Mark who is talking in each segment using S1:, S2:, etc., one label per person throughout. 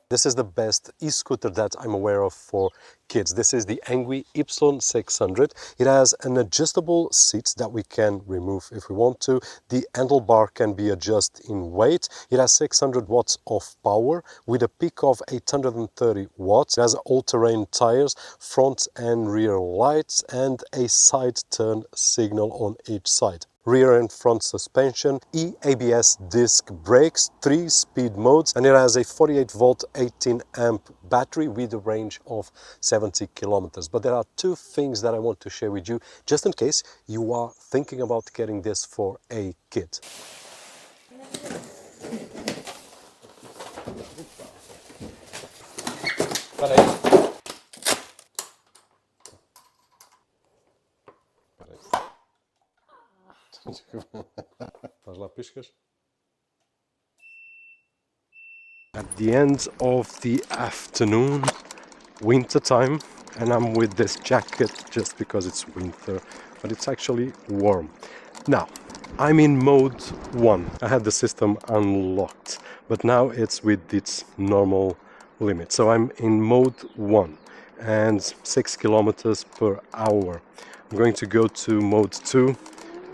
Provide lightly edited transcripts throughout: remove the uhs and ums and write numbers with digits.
S1: This is the best e-scooter that I'm aware of for kids. This is the Engwe Y600. It has an adjustable seat that we can remove if we want to. The handlebar can be adjusted in weight. It has 600 watts of power with a peak of 830 watts. It has all-terrain tires, front and rear lights, and a side turn signal on each side. Rear and front suspension, ABS disc brakes, 3 speed modes, and it has a 48 volt 18 amp battery with a range of 70 kilometers. But there are two things that I want to share with you just in case you are thinking about getting this for a kid. At the end of the afternoon, winter time, and I'm with this jacket just because it's winter, but it's actually warm. Now, I'm in mode 1. I had the system unlocked, but now it's with its normal limit. So I'm in mode 1 and 6 kilometers per hour. I'm going to go to mode 2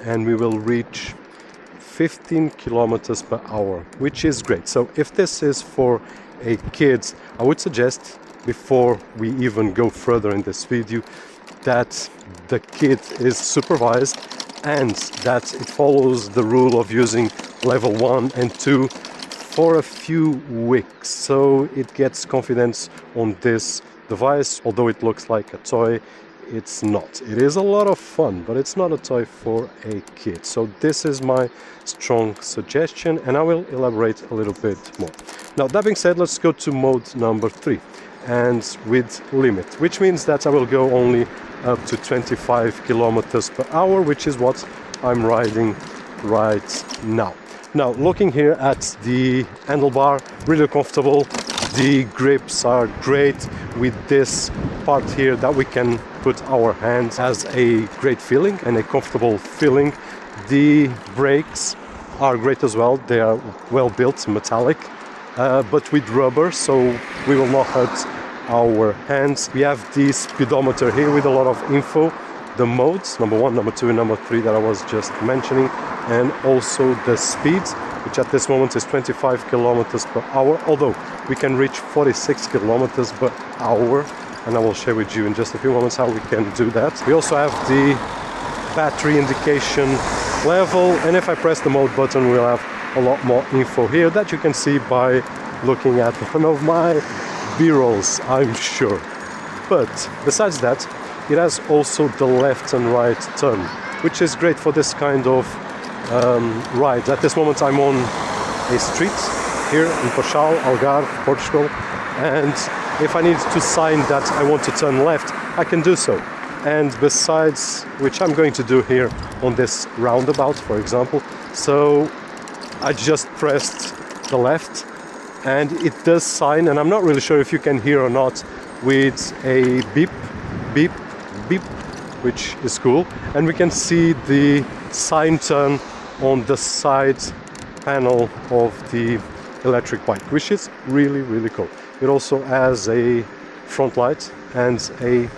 S1: and we will reach 15 kilometers per hour, which is great. So if this is for a kid, I would suggest, before we even go further in this video, that the kit is supervised and that it follows the rule of using level 1 and 2 for a few weeks, so it gets confidence on this device. Although it looks like a toy, it's not. It is a lot of fun, but it's not a toy for a kid. So this is my strong suggestion, and I will elaborate a little bit more. Now, that being said, let's go to mode number 3, and with limit, which means that I will go only up to 25 kilometers per hour, which is what I'm riding right now. Now, looking here at the handlebar, really comfortable. The grips are great with this part here that we can put our hands. Has a great feeling and a comfortable feeling. The brakes are great as well. They are well built, metallic, but with rubber, so we will not hurt our hands. We have the speedometer here with a lot of info, the modes, number 1, number 2, and number 3 that I was just mentioning, and also the speed, which at this moment is 25 kilometers per hour, although we can reach 46 kilometers per hour, and I will share with you in just a few moments how we can do that. We also have the battery indication level, and if I press the mode button, we'll have a lot more info here that you can see by looking at one of my B-rolls, I'm sure. But besides that, it has also the left and right turn, which is great for this kind of ride. At this moment I'm on a street here in Portugal, Algarve, Portugal, and if I need to sign that I want to turn left, I can do so. And besides, which I'm going to do here on this roundabout, for example, so I just pressed the left and it does sign, and I'm not really sure if you can hear or not, with a beep, beep, beep, which is cool. And we can see the sign turn on the side panel of the electric bike, which is really, really cool. It also has a front light and a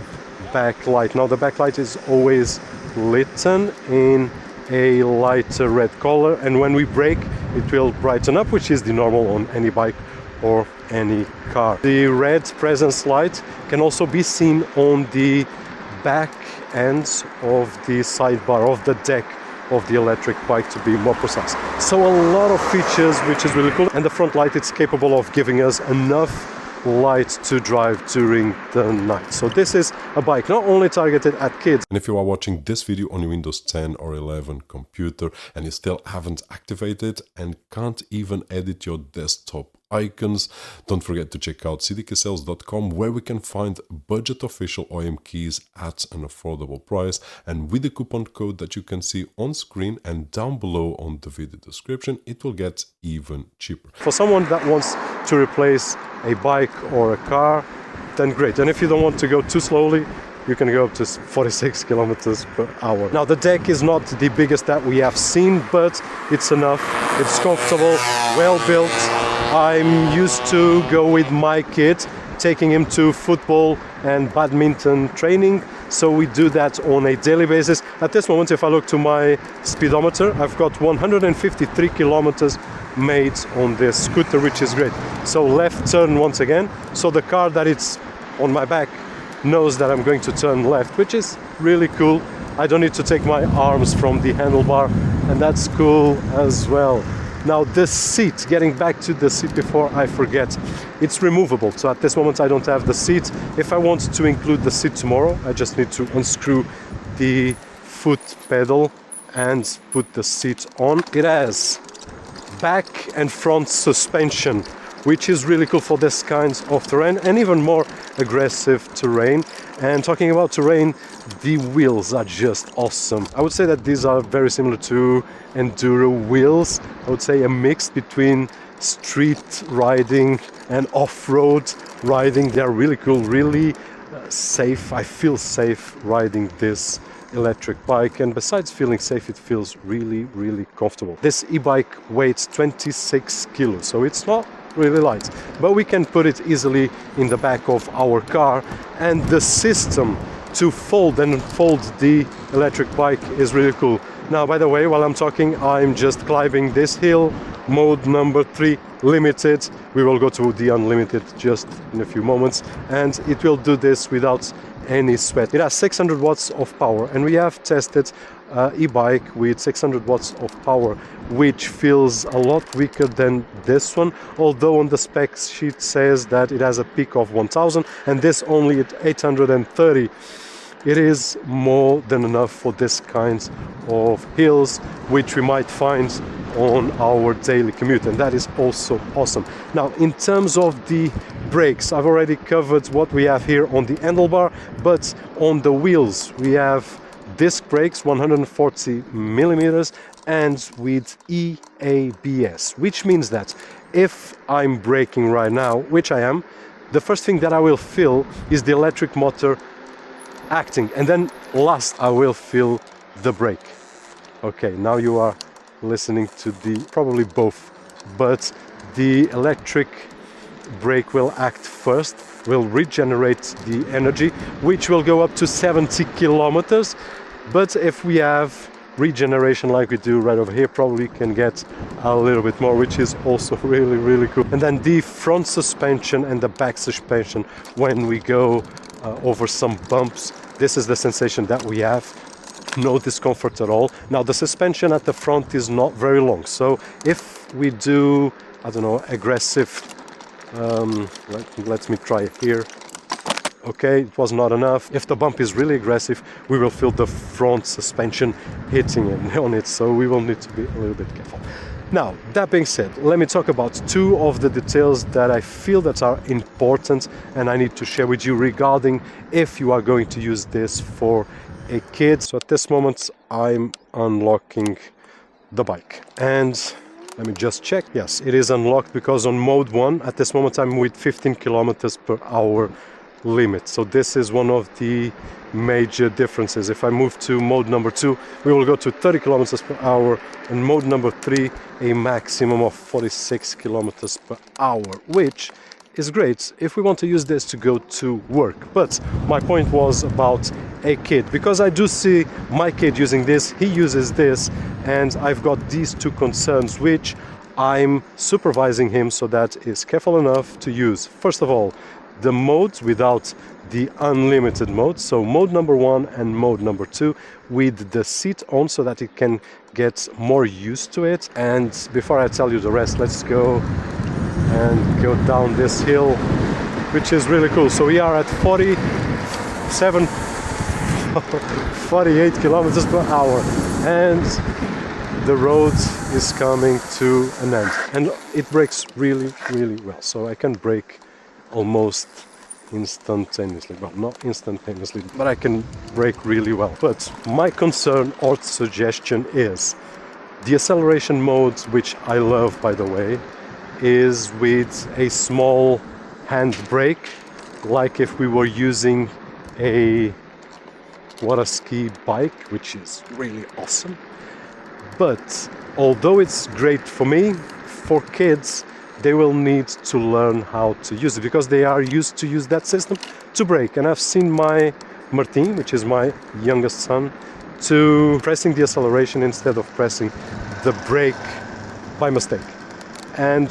S1: back light. Now the back light is always lit in a lighter red color, and when we brake it will brighten up, which is the normal on any bike or any car. The red presence light can also be seen on the back ends of the sidebar of the deck of the electric bike, to be more precise. So a lot of features, which is really cool. And the front light, it's capable of giving us enough light to drive during the night. So this is a bike not only targeted at kids.
S2: And if you are watching this video on your Windows 10 or 11 computer and you still haven't activated and can't even edit your desktop icons, don't forget to check out cdksales.com, where we can find budget official OEM keys at an affordable price, and with the coupon code that you can see on screen and down below on the video description, it will get even cheaper.
S1: For someone that wants to replace a bike or a car, then great. And if you don't want to go too slowly, you can go up to 46 kilometers per hour. Now the deck is not the biggest that we have seen, but it's enough. It's comfortable, well built. I'm used to go with my kid, taking him to football and badminton training, so we do that on a daily basis. At this moment, if I look to my speedometer, I've got 153 kilometers made on this scooter, which is great. So left turn once again, so the car that it's on my back knows that I'm going to turn left, which is really cool. I don't need to take my arms from the handlebar, and that's cool as well. Now this seat, getting back to the seat before I forget, it's removable. So at this moment I don't have the seat. If I want to include the seat tomorrow, I just need to unscrew the foot pedal and put the seat on. It has back and front suspension, which is really cool for this kind of terrain and even more aggressive terrain. And talking about terrain, the wheels are just awesome. I would say that these are very similar to enduro wheels. I would say a mix between street riding and off-road riding. They are really cool, really safe. I feel safe riding this electric bike, and besides feeling safe, it feels really, really comfortable. This e-bike weighs 26 kilos, so it's not really light, but we can put it easily in the back of our car, and the system to fold and unfold the electric bike is really cool. Now, by the way, while I'm talking, I'm just climbing this hill, mode number 3, limited. We will go to the unlimited just in a few moments, and it will do this without any sweat. It has 600 watts of power, and we have tested e-bike with 600 watts of power, which feels a lot weaker than this one, although on the specs sheet says that it has a peak of 1000 and this only at 830. It is more than enough for this kind of hills, which we might find on our daily commute, and that is also awesome. Now, in terms of the brakes, I've already covered what we have here on the handlebar, but on the wheels we have disc brakes, 140 millimeters, and with EABS, which means that if I'm braking right now, which I am, the first thing that I will feel is the electric motor acting, and then last I will feel the brake. Okay, now you are listening to the probably both, but the electric brake will act first, will regenerate the energy, which will go up to 70 kilometers. But if we have regeneration like we do right over here, probably can get a little bit more, which is also really, really cool. And then the front suspension and the back suspension, when we go over some bumps, this is the sensation that we have. No discomfort at all. Now the suspension at the front is not very long, so if we do, I don't know, aggressive, let me try it here. Okay, it was not enough. If the bump is really aggressive, we will feel the front suspension hitting on it, so we will need to be a little bit careful. Now, that being said, let me talk about two of the details that I feel that are important and I need to share with you regarding if you are going to use this for a kid. So at this moment, I'm unlocking the bike, and let me just check. Yes, it is unlocked, because on mode 1, at this moment, I'm with 15 kilometers per hour limit. So this is one of the major differences. If I move to mode number 2, we will go to 30 kilometers per hour, and mode number 3, a maximum of 46 kilometers per hour, which is great if we want to use this to go to work. But my point was about a kid, because I do see my kid using this, he uses this, and I've got these two concerns which I'm supervising him so that he's careful enough to use. First of all, the modes without the unlimited mode, so mode number 1 and mode number 2 with the seat on, so that it can get more used to it. And before I tell you the rest, let's go and go down this hill, which is really cool. So we are at 48 kilometers per hour, and the road is coming to an end, and it brakes really, really well. So I can brake almost instantaneously. Well, not instantaneously, but I can brake really well. But my concern or suggestion is the acceleration mode, which I love, by the way, is with a small hand brake, like if we were using a water ski bike, which is really awesome. But although it's great for me, for kids, they will need to learn how to use it because they are used to use that system to brake. And I've seen my Martin, which is my youngest son, to pressing the acceleration instead of pressing the brake by mistake. And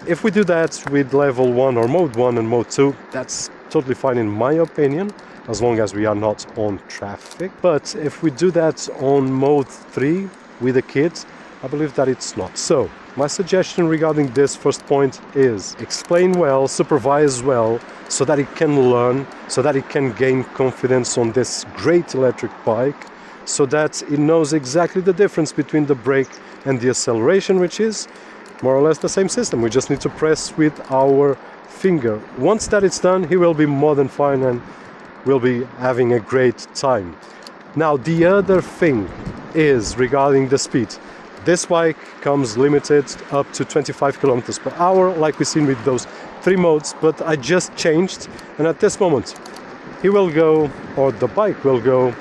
S1: if we do that with level 1 or mode 1 and mode 2, that's totally fine in my opinion, as long as we are not on traffic. But if we do that on mode 3 with the kids, I believe that it's not. So my suggestion regarding this first point is explain well, supervise well, so that it can learn, so that it can gain confidence on this great electric bike, so that it knows exactly the difference between the brake and the acceleration, which is more or less the same system. We just need to press with our finger. Once that it's done, he will be more than fine and will be having a great time. Now, the other thing is regarding the speed. This bike comes limited up to 25 kilometers per hour, like we've seen with those 3 modes, but I just changed, and at this moment, he will go, or the bike will go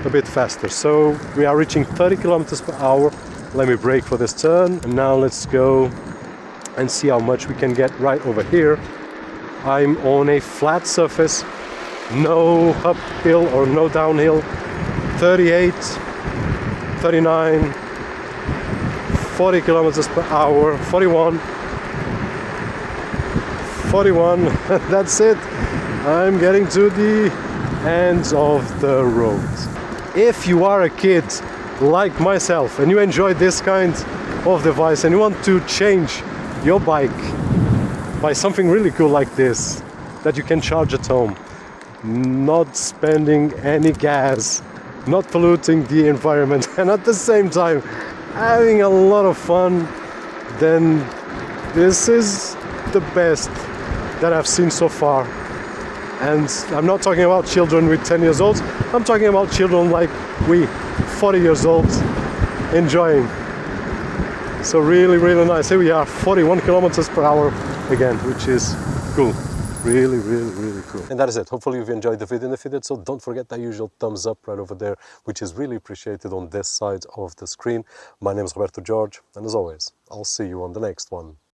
S1: a bit faster. So we are reaching 30 kilometers per hour. Let me brake for this turn, and now let's go and see how much we can get right over here. I'm on a flat surface, no uphill or no downhill. 38, 39, 40 kilometers per hour, 41, 41, that's it. I'm getting to the end of the road. If you are a kid like myself and you enjoy this kind of device and you want to change your bike by something really cool like this that you can charge at home, not spending any gas, not polluting the environment, and at the same time having a lot of fun, then this is the best that I've seen so far. And I'm not talking about children with 10 years old, I'm talking about children like we, 40 years old, enjoying. So really, really nice. Here we are, 41 kilometers per hour again, which is cool. Really, really, really cool. And that is it. Hopefully you've enjoyed the video. And if you did so, don't forget that usual thumbs up right over there, which is really appreciated on this side of the screen. My name is Roberto Jorge, and as always, I'll see you on the next one.